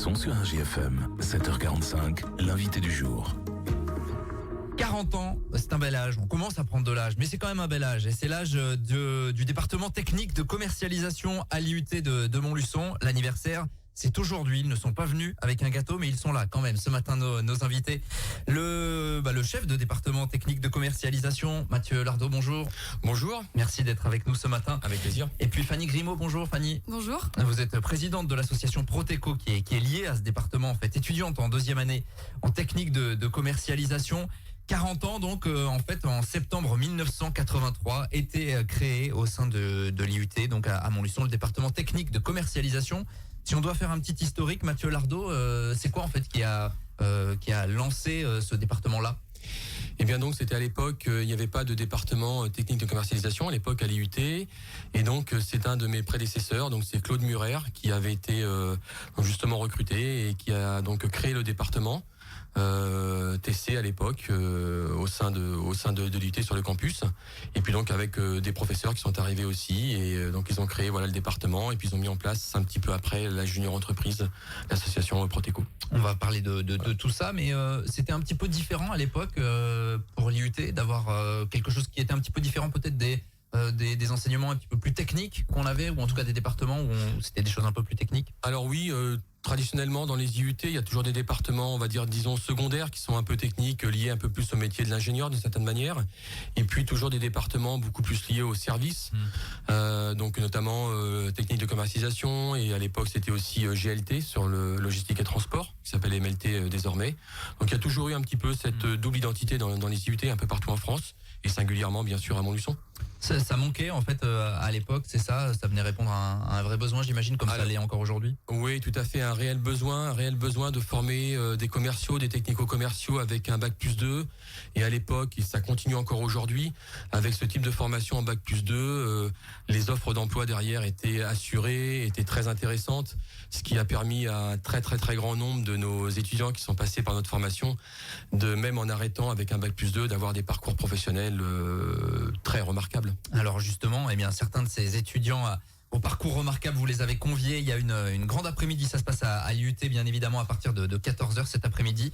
sont sur un GFM, 7h45, l'invité du jour. 40 ans, c'est un bel âge. On commence à prendre de l'âge, mais c'est quand même un bel âge. Et c'est l'âge du département technique de commercialisation à l'IUT de Montluçon. L'anniversaire, c'est aujourd'hui. Ils ne sont pas venus avec un gâteau, mais ils sont là quand même. Ce matin, nos invités. Le chef de département technique de commercialisation, Mathieu Lardot, bonjour. Bonjour. Merci d'être avec nous ce matin. Avec plaisir. Et puis Fanny Grimaud, bonjour Fanny. Bonjour. Vous êtes présidente de l'association Proteco qui est liée à ce département, en fait, étudiante en deuxième année en technique de commercialisation. 40 ans donc en septembre 1983 était créé au sein de l'IUT donc à Montluçon le département technique de commercialisation. Si on doit faire un petit historique, Mathieu Lardot, c'est quoi en fait qui a lancé ce département-là? Eh bien donc c'était à l'époque, il n'y avait pas de département technique de commercialisation à l'époque à l'IUT, et donc c'est un de mes prédécesseurs, donc c'est Claude Murer qui avait été justement recruté et qui a donc créé le département. TC à l'époque au sein de l'IUT sur le campus, et puis donc avec des professeurs qui sont arrivés aussi, et donc ils ont créé le département, et puis ils ont mis en place un petit peu après la junior entreprise, l'association Proteco. On va parler de tout ça, mais c'était un petit peu différent à l'époque pour l'IUT d'avoir quelque chose qui était un petit peu différent peut-être des enseignements un petit peu plus techniques qu'on avait, ou en tout cas des départements où c'était des choses un peu plus techniques. Alors oui, traditionnellement dans les IUT, il y a toujours des départements, on va dire disons secondaires, qui sont un peu techniques, liés un peu plus au métier de l'ingénieur d'une certaine manière, et puis toujours des départements beaucoup plus liés au service, donc notamment technique de commercialisation, et à l'époque c'était aussi GLT sur le logistique et transport, qui s'appelle MLT désormais. Donc il y a toujours eu un petit peu cette double identité dans les IUT un peu partout en France, et singulièrement bien sûr à Montluçon. Ça manquait en fait à l'époque, c'est ça venait répondre à un vrai besoin, j'imagine, comme ça l'est encore aujourd'hui. Oui, tout à fait, un réel besoin de former des commerciaux, des technico-commerciaux avec un bac plus 2, et à l'époque, et ça continue encore aujourd'hui, avec ce type de formation en bac plus 2, les offres d'emploi derrière étaient assurées, étaient très intéressantes, ce qui a permis à un très très très grand nombre de nos étudiants qui sont passés par notre formation, de même en arrêtant avec un bac plus 2, d'avoir des parcours professionnels très remarquables. Alors justement, certains de ces étudiants au parcours remarquable, vous les avez conviés. Il y a une grande après-midi, ça se passe à l'IUT bien évidemment à partir de 14h cet après-midi.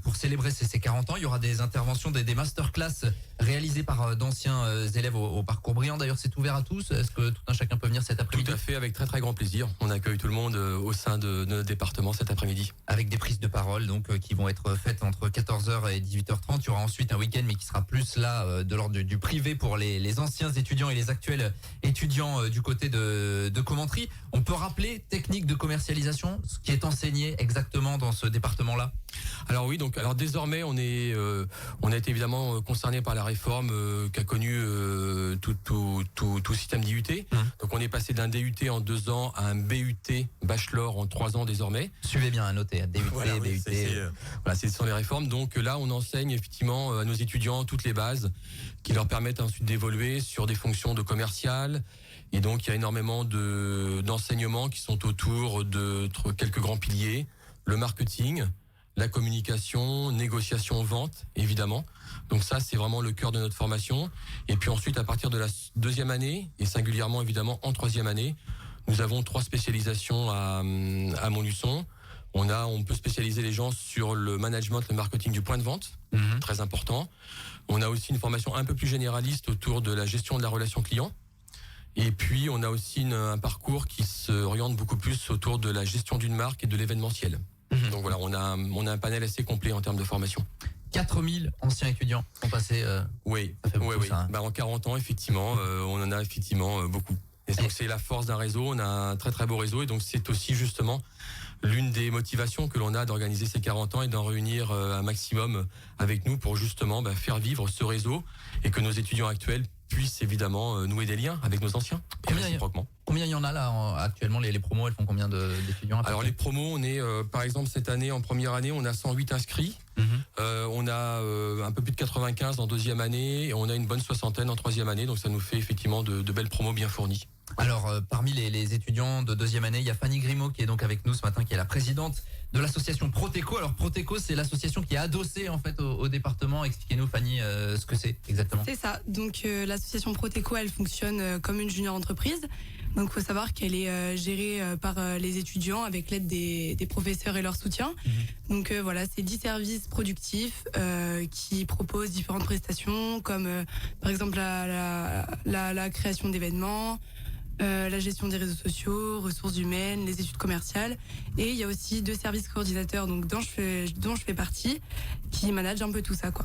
Pour célébrer ces 40 ans, il y aura des interventions, des masterclass réalisées par d'anciens élèves au parcours brillant. D'ailleurs, c'est ouvert à tous. Est-ce que tout un chacun peut venir cet après-midi? Tout à fait, avec très très grand plaisir. On accueille tout le monde au sein de notre département cet après-midi. Avec des prises de parole donc qui vont être faites entre 14h et 18h30. Il y aura ensuite un week-end mais qui sera plus là de l'ordre du privé pour les anciens étudiants et les actuels étudiants du côté de Commentry. On peut rappeler technique de commercialisation, ce qui est enseigné exactement dans ce département-là? Alors oui, alors désormais on a été évidemment concerné par la réforme qu'a connue tout système d'IUT. Donc on est passé d'un DUT en 2 ans à un BUT bachelor en 3 ans désormais. Suivez bien à noter, DUT, voilà, BUT. Ce sont les réformes. Donc là on enseigne effectivement à nos étudiants toutes les bases qui leur permettent ensuite d'évoluer sur des fonctions de commercial. Et donc il y a énormément d'enseignements qui sont autour de quelques grands piliers: le marketing, la communication, négociation, vente, évidemment. Donc ça, c'est vraiment le cœur de notre formation. Et puis ensuite, à partir de la 2e année, et singulièrement évidemment en 3e année, nous avons 3 spécialisations à Montluçon. On peut spécialiser les gens sur le management, le marketing du point de vente, très important. On a aussi une formation un peu plus généraliste autour de la gestion de la relation client. Et puis, on a aussi un parcours qui s'oriente beaucoup plus autour de la gestion d'une marque et de l'événementiel. Donc voilà, on a un panel assez complet en termes de formation. 4000 anciens étudiants ont passé. Oui, ça fait beaucoup, oui. ça, hein. En 40 ans, effectivement, on en a effectivement beaucoup. Et donc c'est la force d'un réseau, on a un très très beau réseau, et donc c'est aussi justement l'une des motivations que l'on a d'organiser ces 40 ans et d'en réunir un maximum avec nous pour justement faire vivre ce réseau, et que nos étudiants actuels puissent évidemment nouer des liens avec nos anciens. Combien il y en a là actuellement, les promos, elles font combien d'étudiants? Alors les promos, on est par exemple cette année, en première année, on a 108 inscrits. On a un peu plus de 95 en 2e année, et on a une bonne 60aine en 3e année, donc ça nous fait effectivement de belles promos bien fournies. Alors parmi les étudiants de 2e année, il y a Fanny Grimaud qui est donc avec nous ce matin, qui est la présidente de l'association Proteco. Alors Proteco, c'est l'association qui est adossée en fait au département. Expliquez-nous Fanny ce que c'est exactement. C'est ça, donc l'association Proteco, elle fonctionne comme une junior entreprise. Donc il faut savoir qu'elle est gérée par les étudiants avec l'aide des professeurs et leur soutien. Donc voilà, c'est 10 services productifs qui proposent différentes prestations comme par exemple la création d'événements, la gestion des réseaux sociaux, ressources humaines, les études commerciales. Et il y a aussi 2 services coordinateurs donc dont je fais partie, qui managent un peu tout ça, quoi.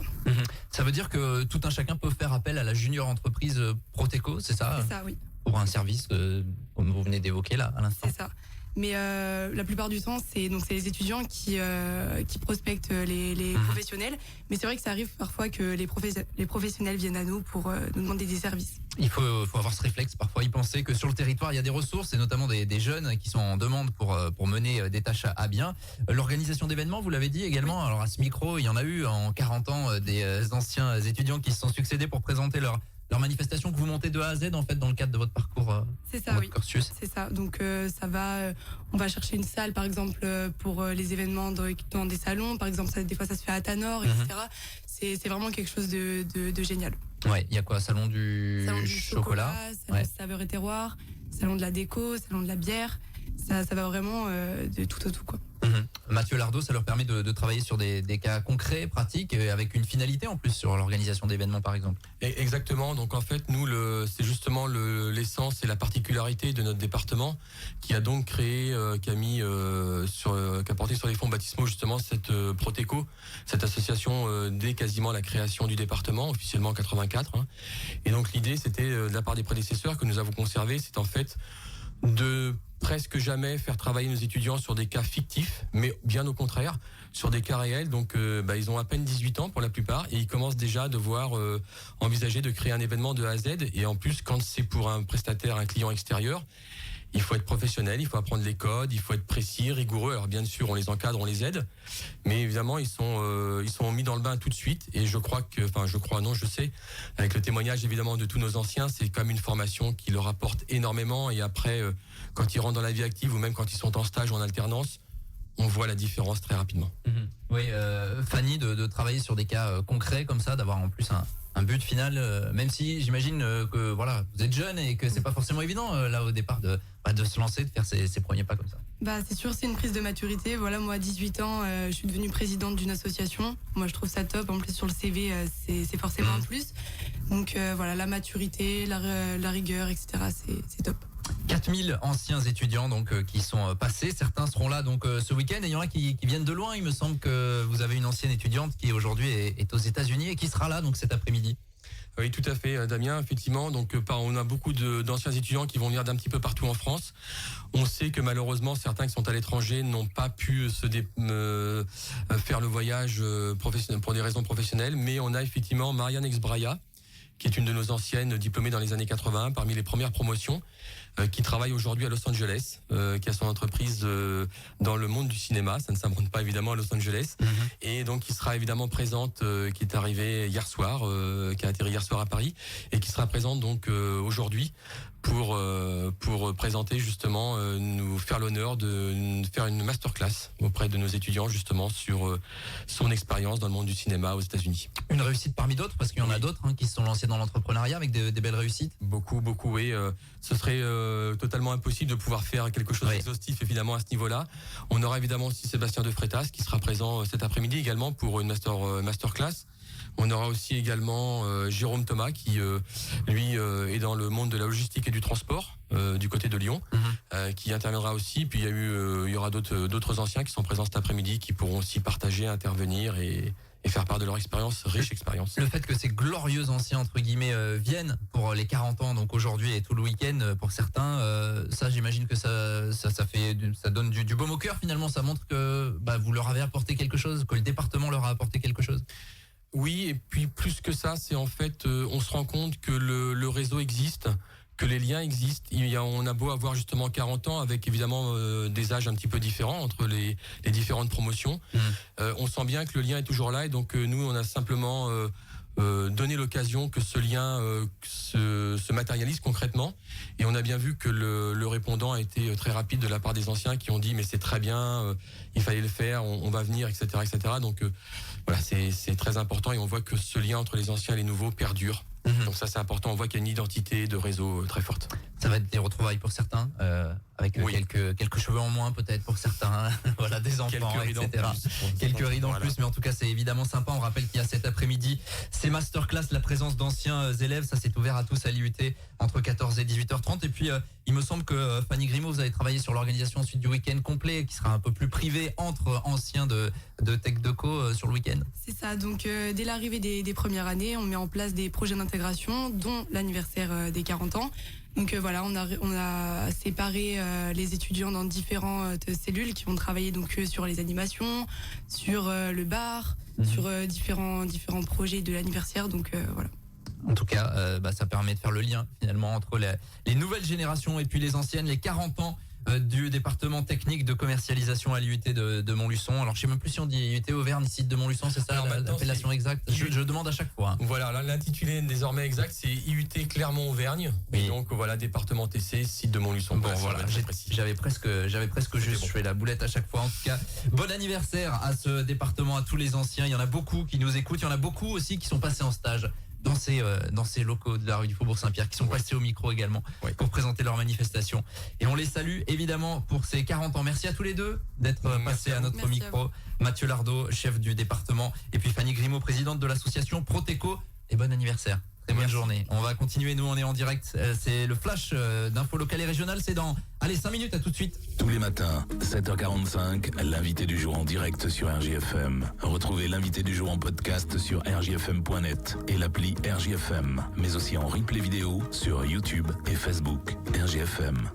Ça veut dire que tout un chacun peut faire appel à la junior entreprise Proteco, c'est ça? C'est ça, oui. Pour un service comme vous venez d'évoquer là à l'instant. C'est ça. Mais la plupart du temps, c'est les étudiants qui prospectent les professionnels. Mais c'est vrai que ça arrive parfois que les professionnels viennent à nous pour nous demander des services. Il faut avoir ce réflexe, parfois y penser que sur le territoire il y a des ressources et notamment des jeunes qui sont en demande pour mener des tâches à bien. L'organisation d'événements, vous l'avez dit également. Alors à ce micro, il y en a eu en 40 ans des anciens étudiants qui se sont succédés pour présenter leur manifestation que vous montez de A à Z en fait dans le cadre de votre parcours. C'est ça, oui. Cursus. C'est ça. Donc on va chercher une salle par exemple pour les événements dans des salons. Par exemple, des fois ça se fait à Tanor, etc. C'est vraiment quelque chose de génial. Ouais, il y a quoi? Salon du chocolat, salon de saveur et terroir, salon de la déco, salon de la bière. Ça va vraiment de tout au tout, quoi. Mathieu Lardot, ça leur permet de travailler sur des cas concrets, pratiques, avec une finalité en plus sur l'organisation d'événements par exemple. Exactement, donc en fait nous c'est justement l'essence et la particularité de notre département qui a donc créé, qui a porté sur les fonds baptismaux justement cette Proteco, cette association dès quasiment la création du département, officiellement en 84. Et donc l'idée c'était de la part des prédécesseurs que nous avons conservé, c'est en fait de presque jamais faire travailler nos étudiants sur des cas fictifs, mais bien au contraire, sur des cas réels. Donc ils ont à peine 18 ans pour la plupart et ils commencent déjà à devoir envisager de créer un événement de A à Z. Et en plus, quand c'est pour un prestataire, un client extérieur, il faut être professionnel, il faut apprendre les codes, il faut être précis, rigoureux. Alors bien sûr, on les encadre, on les aide, mais évidemment, ils sont mis dans le bain tout de suite. Et je sais, avec le témoignage évidemment de tous nos anciens, c'est comme une formation qui leur apporte énormément. Et après, quand ils rentrent dans la vie active ou même quand ils sont en stage ou en alternance, on voit la différence très rapidement. Oui, Fanny, de travailler sur des cas concrets comme ça, d'avoir en plus un but final, même si j'imagine que voilà, vous êtes jeune et que c'est pas forcément évident là au départ de se lancer, de faire ses premiers pas comme ça. C'est sûr, c'est une prise de maturité. Voilà, moi à 18 ans, je suis devenue présidente d'une association. Moi je trouve ça top. En plus sur le CV, c'est forcément un plus. Donc voilà, la maturité, la rigueur, etc. C'est top. 4000 anciens étudiants donc qui sont passés, certains seront là donc ce week-end et il y en a qui viennent de loin. Il me semble que vous avez une ancienne étudiante qui aujourd'hui est aux États-Unis et qui sera là donc cet après-midi. Oui, tout à fait, Damien. Effectivement, donc on a beaucoup d'anciens étudiants qui vont venir d'un petit peu partout en France. On sait que malheureusement certains qui sont à l'étranger n'ont pas pu faire le voyage professionnel pour des raisons professionnelles, mais on a effectivement Marianne Exbraya, qui est une de nos anciennes diplômées dans les années 80, parmi les premières promotions, qui travaille aujourd'hui à Los Angeles, qui a son entreprise dans le monde du cinéma. Ça ne s'invente pas évidemment à Los Angeles. Et donc qui sera évidemment présente, qui est arrivée hier soir, qui a atterri hier soir à Paris, et qui sera présente donc aujourd'hui pour présenter justement, nous faire l'honneur de faire une masterclass auprès de nos étudiants justement sur son expérience dans le monde du cinéma aux États-Unis. Une réussite parmi d'autres, parce qu'il y en a d'autres qui se sont lancés dans l'entrepreneuriat avec des belles réussites. Beaucoup, oui. Ce serait totalement impossible de pouvoir faire quelque chose d'exhaustif évidemment à ce niveau-là. On aura évidemment aussi Sébastien De Freitas qui sera présent cet après-midi également pour une masterclass. On aura aussi également Jérôme Thomas qui lui est dans le monde de la logistique et du transport du côté de Lyon, qui interviendra aussi. Puis il y aura d'autres anciens qui sont présents cet après-midi qui pourront aussi partager, intervenir et faire part de leur expérience, riche expérience. Le fait que ces glorieux anciens entre guillemets viennent pour les 40 ans, donc aujourd'hui et tout le week-end pour certains, ça j'imagine que ça donne du baume au cœur finalement. Ça montre que vous leur avez apporté quelque chose, que le département leur a apporté quelque chose. Oui, et puis plus que ça, c'est en fait, on se rend compte que le réseau existe, que les liens existent. On a beau avoir justement 40 ans avec évidemment des âges un petit peu différents entre les différentes promotions. On sent bien que le lien est toujours là et donc nous on a simplement donné l'occasion que ce lien se matérialise concrètement et on a bien vu que le répondant a été très rapide de la part des anciens qui ont dit mais c'est très bien, il fallait le faire, on va venir, etc. Donc voilà, c'est très important et on voit que ce lien entre les anciens et les nouveaux perdure. Donc ça c'est important, on voit qu'il y a une identité de réseau très forte. Ça va être des retrouvailles pour certains, avec Oui. quelques cheveux en moins peut-être pour certains, voilà, des enfants, Quelques rides en etc. plus. Quelques rides en Voilà. plus, mais en tout cas c'est évidemment sympa. On rappelle qu'il y a cet après-midi ces masterclass, la présence d'anciens élèves, ça c'est ouvert à tous à l'IUT entre 14 et 18h30. Et puis il me semble que Fanny Grimaud, vous avez travaillé sur l'organisation ensuite du week-end complet, qui sera un peu plus privé entre anciens de Tech Deco sur le week-end. C'est ça, donc dès l'arrivée des premières années, on met en place des projets d'intégration, dont l'anniversaire des 40 ans. Donc voilà, on a séparé les étudiants dans différentes cellules qui vont travailler donc sur les animations, sur le bar, sur différents projets de l'anniversaire. Donc voilà. En tout cas, ça permet de faire le lien finalement entre les nouvelles générations et puis les anciennes, les 40 ans du département technique de commercialisation à l'IUT de Montluçon. Alors je sais même plus si on dit IUT Auvergne, site de Montluçon, c'est ça Alors, maintenant, l'appellation c'est exacte. Je demande à chaque fois. Hein. Voilà, l'intitulé désormais exact, c'est IUT Clermont-Auvergne. Oui. Et donc voilà, département TC, site de Montluçon. Bon voilà, très précis. j'avais presque juste, je fais la boulette à chaque fois. En tout cas, bon anniversaire à ce département, à tous les anciens. Il y en a beaucoup qui nous écoutent, il y en a beaucoup aussi qui sont passés en stage dans ces locaux de la rue du Faubourg Saint-Pierre, qui sont passés au micro également pour présenter leur manifestation. Et on les salue évidemment pour ces 40 ans. Merci à tous les deux d'être passés à notre Merci micro. Mathieu Lardot, chef du département, et puis Fanny Grimaud, présidente de l'association Proteco. Et bon anniversaire. Très bonne journée. On va continuer, nous on est en direct. C'est le flash d'infos locales et régionales. C'est dans 5 minutes, à tout de suite. Tous les matins, 7h45, l'invité du jour en direct sur RJFM. Retrouvez l'invité du jour en podcast sur rjfm.net et l'appli RJFM, mais aussi en replay vidéo sur YouTube et Facebook. RJFM,